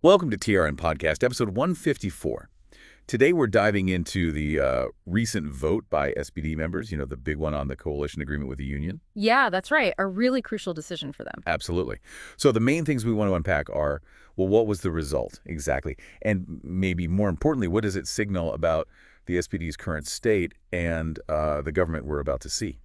Welcome to TRN Podcast, episode 154. Today we're diving into the recent vote by SPD members, the big one on the coalition agreement with the union. Yeah, that's right. A really crucial decision for them. Absolutely. So the main things we want to unpack are, well, what was the result exactly? And maybe more importantly, what does it signal about the SPD's current state and the government we're about to see?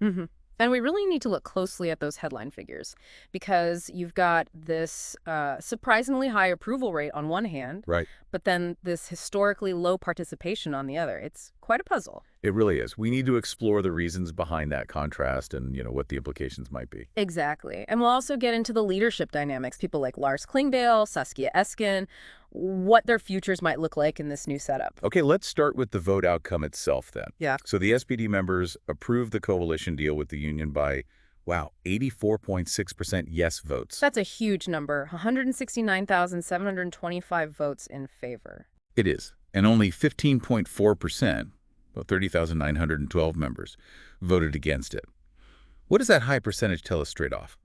And we really need to look closely at those headline figures because you've got this surprisingly high approval rate on one hand, Right. but then this historically low participation on the other. It's quite a puzzle. It really is. We need to explore the reasons behind that contrast and, what the implications might be. Exactly. And we'll also get into the leadership dynamics, people like Lars Klingbeil, Saskia Esken, what their futures might look like in this new setup. Okay, let's start with the vote outcome itself then. Yeah. So the SPD members approved the coalition deal with the union by, 84.6% yes votes. That's a huge number, 169,725 votes in favor. It is. And only 15.4%, about 30,912 members, voted against it. What does that high percentage tell us straight off?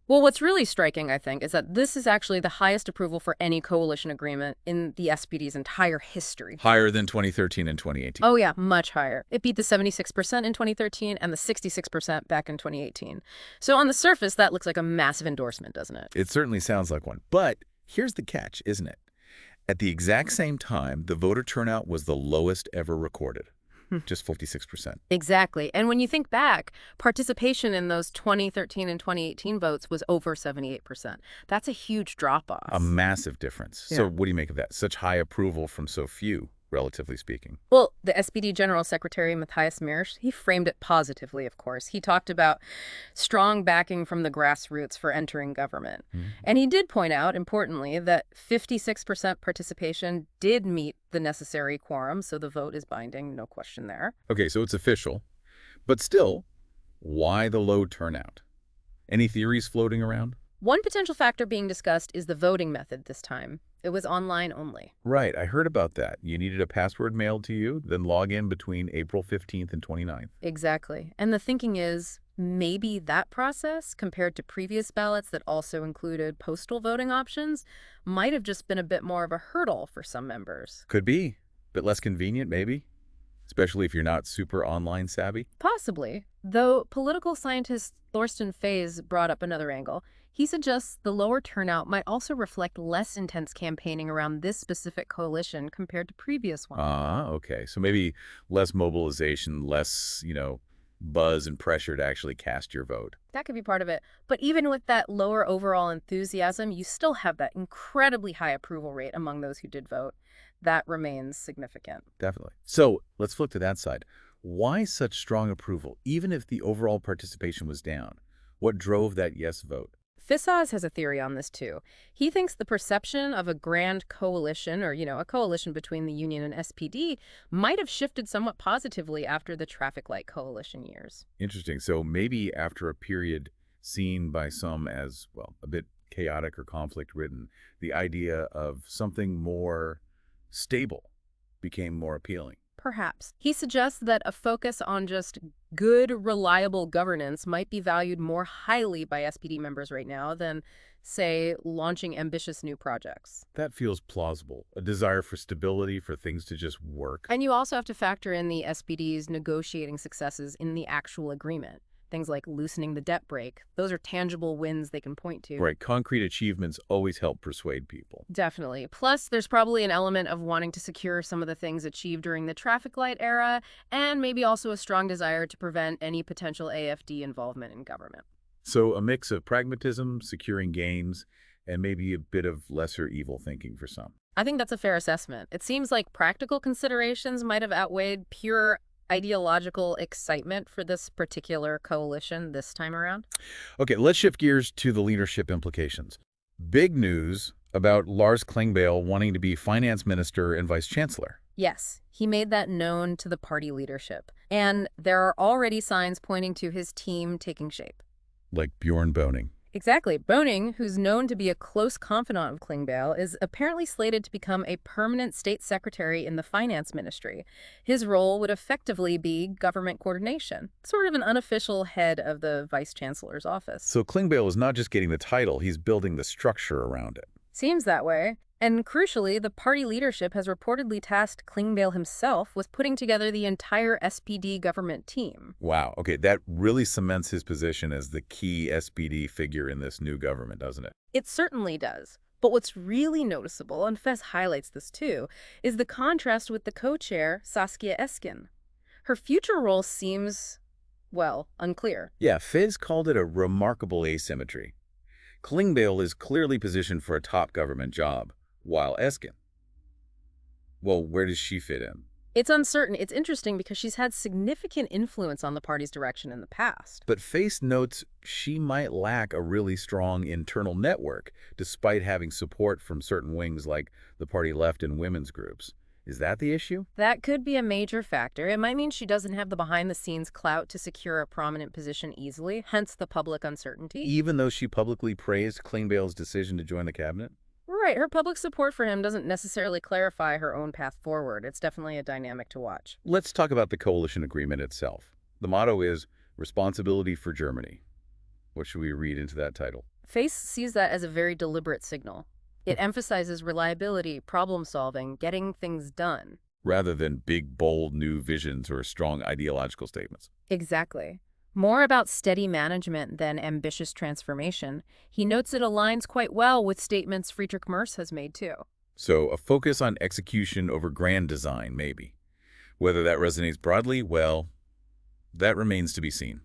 Well, what's really striking, I think, is that this is actually the highest approval for any coalition agreement in the SPD's entire history. Higher than 2013 and 2018. Oh, yeah, much higher. It beat the 76% in 2013 and the 66% back in 2018. So on the surface, that looks like a massive endorsement, doesn't it? It certainly sounds like one. But here's the catch, isn't it? At the exact same time, the voter turnout was the lowest ever recorded. Just 56%. Exactly. And when you think back, participation in those 2013 and 2018 votes was over 78%. That's a huge drop-off. A massive difference. Yeah. So what do you make of that? Such high approval from so few, relatively speaking. Well, the SPD General Secretary, Matthias Mirsch, he framed it positively, of course. He talked about strong backing from the grassroots for entering government. And he did point out, importantly, that 56% participation did meet the necessary quorum, so the vote is binding, no question there. Okay, so it's official. But still, why the low turnout? Any theories floating around? One potential factor being discussed is the voting method this time. It was online only. Right, I heard about that. You needed a password mailed to you, then log in between April 15th and 29th. Exactly. And the thinking is maybe that process, compared to previous ballots that also included postal voting options, might have just been a bit more of a hurdle for some members. Could be, but less convenient maybe, especially if you're not super online savvy. Possibly. Though political scientist Thorsten Faas brought up another angle. He suggests the lower turnout might also reflect less intense campaigning around this specific coalition compared to previous ones. Okay. So maybe less mobilization, less, buzz and pressure to actually cast your vote. That could be part of it. But even with that lower overall enthusiasm, you still have that incredibly high approval rate among those who did vote. That remains significant. Definitely. So let's flip to that side. Why such strong approval, even if the overall participation was down? What drove that yes vote? Faas has a theory on this, too. He thinks the perception of a grand coalition, or, a coalition between the union and SPD, might have shifted somewhat positively after the traffic light coalition years. Interesting. So maybe after a period seen by some as, a bit chaotic or conflict-ridden, the idea of something more stable became more appealing. Perhaps. He suggests that a focus on just good, reliable governance might be valued more highly by SPD members right now than, say, launching ambitious new projects. That feels plausible. A desire for stability, for things to just work. And you also have to factor in the SPD's negotiating successes in the actual agreement. Things like loosening the debt brake. Those are tangible wins they can point to. Right. Concrete achievements always help persuade people. Definitely. Plus, there's probably an element of wanting to secure some of the things achieved during the traffic light era, and maybe also a strong desire to prevent any potential AfD involvement in government. So a mix of pragmatism, securing gains, and maybe a bit of lesser evil thinking for some. I think that's a fair assessment. It seems like practical considerations might have outweighed pure ideological excitement for this particular coalition this time around. Okay, let's shift gears to the leadership implications. Big news about Lars Klingbeil wanting to be finance minister and vice chancellor. Yes, he made that known to the party leadership. And there are already signs pointing to his team taking shape. Like Bjorn Boning. Exactly. Boning, who's known to be a close confidant of Klingbeil, is apparently slated to become a permanent state secretary in the finance ministry. His role would effectively be government coordination, sort of an unofficial head of the vice chancellor's office. So Klingbeil is not just getting the title, he's building the structure around it. Seems that way. And crucially, the party leadership has reportedly tasked Klingbeil himself with putting together the entire SPD government team. Wow. Okay, that really cements his position as the key SPD figure in this new government, doesn't it? It certainly does. But what's really noticeable, and Faas highlights this too, is the contrast with the co-chair, Saskia Esken. Her future role seems, well, unclear. Yeah, Fez called it a remarkable asymmetry. Klingbeil is clearly positioned for a top government job, while Esken, well, where does she fit in? It's uncertain. It's interesting because she's had significant influence on the party's direction in the past. But Face notes she might lack a really strong internal network, despite having support from certain wings like the party left and women's groups. Is that the issue? That could be a major factor. It might mean she doesn't have the behind-the-scenes clout to secure a prominent position easily, hence the public uncertainty. Even though she publicly praised Klingbeil's decision to join the cabinet? Right, her public support for him doesn't necessarily clarify her own path forward. It's definitely a dynamic to watch. Let's talk about the coalition agreement itself. The motto is responsibility for Germany. What should we read into that title? Faas sees that as a very deliberate signal. It emphasizes reliability, problem solving, getting things done. Rather than big, bold new visions or strong ideological statements. Exactly. More about steady management than ambitious transformation. He notes it aligns quite well with statements Friedrich Merz has made too. So a focus on execution over grand design, maybe. Whether that resonates broadly, well, that remains to be seen.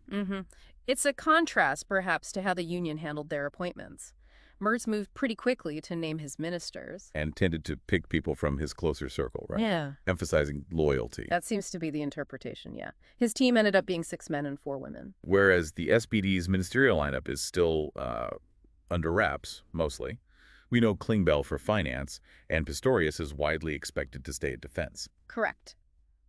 It's a contrast, perhaps, to how the union handled their appointments. Merz moved pretty quickly to name his ministers. And tended to pick people from his closer circle, right? Yeah. Emphasizing loyalty. That seems to be the interpretation, yeah. His team ended up being 6 men and 4 women. Whereas the SPD's ministerial lineup is still under wraps, mostly. We know Klingbeil for finance, and Pistorius is widely expected to stay at defense. Correct.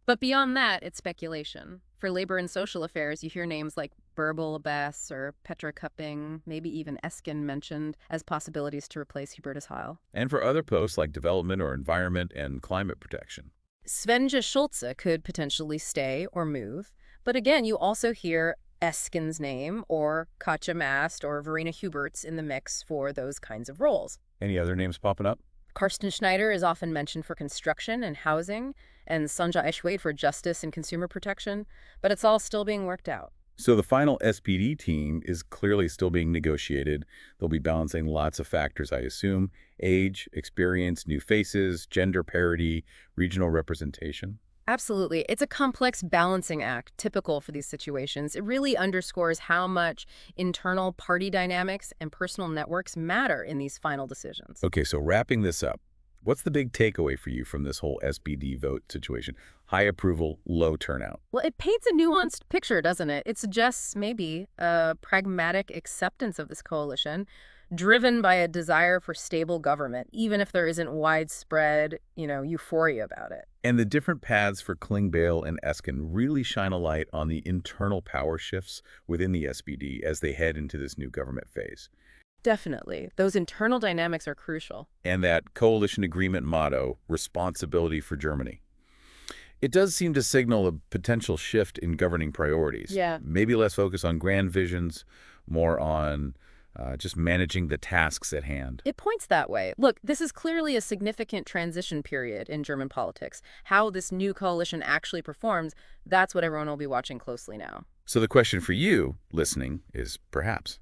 But beyond that, it's speculation. For labor and social affairs, you hear names like Bärbel Bass or Petra Kupping, maybe even Esken mentioned as possibilities to replace Hubertus Heil. And for other posts like development or environment and climate protection. Svenja Schulze could potentially stay or move. But again, you also hear Esken's name or Katja Mast or Verena Huberts in the mix for those kinds of roles. Any other names popping up? Karsten Schneider is often mentioned for construction and housing, and Sanja Eschwade for justice and consumer protection, but it's all still being worked out. So the final SPD team is clearly still being negotiated. They'll be balancing lots of factors, I assume: age, experience, new faces, gender parity, regional representation. Absolutely. It's a complex balancing act, typical for these situations. It really underscores how much internal party dynamics and personal networks matter in these final decisions. Okay, so wrapping this up, what's the big takeaway for you from this whole SPD vote situation? High approval, low turnout. Well, it paints a nuanced picture, doesn't it? It suggests maybe a pragmatic acceptance of this coalition, driven by a desire for stable government, even if there isn't widespread, euphoria about it. And the different paths for Klingbeil and Esken really shine a light on the internal power shifts within the SPD as they head into this new government phase. Definitely. Those internal dynamics are crucial. And that coalition agreement motto, responsibility for Germany. It does seem to signal a potential shift in governing priorities. Yeah. Maybe less focus on grand visions, more on just managing the tasks at hand. It points that way. Look, this is clearly a significant transition period in German politics. How this new coalition actually performs, that's what everyone will be watching closely now. So the question for you, listening, is perhaps,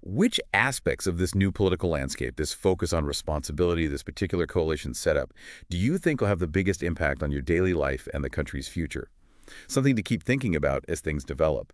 which aspects of this new political landscape, this focus on responsibility, this particular coalition setup, do you think will have the biggest impact on your daily life and the country's future? Something to keep thinking about as things develop.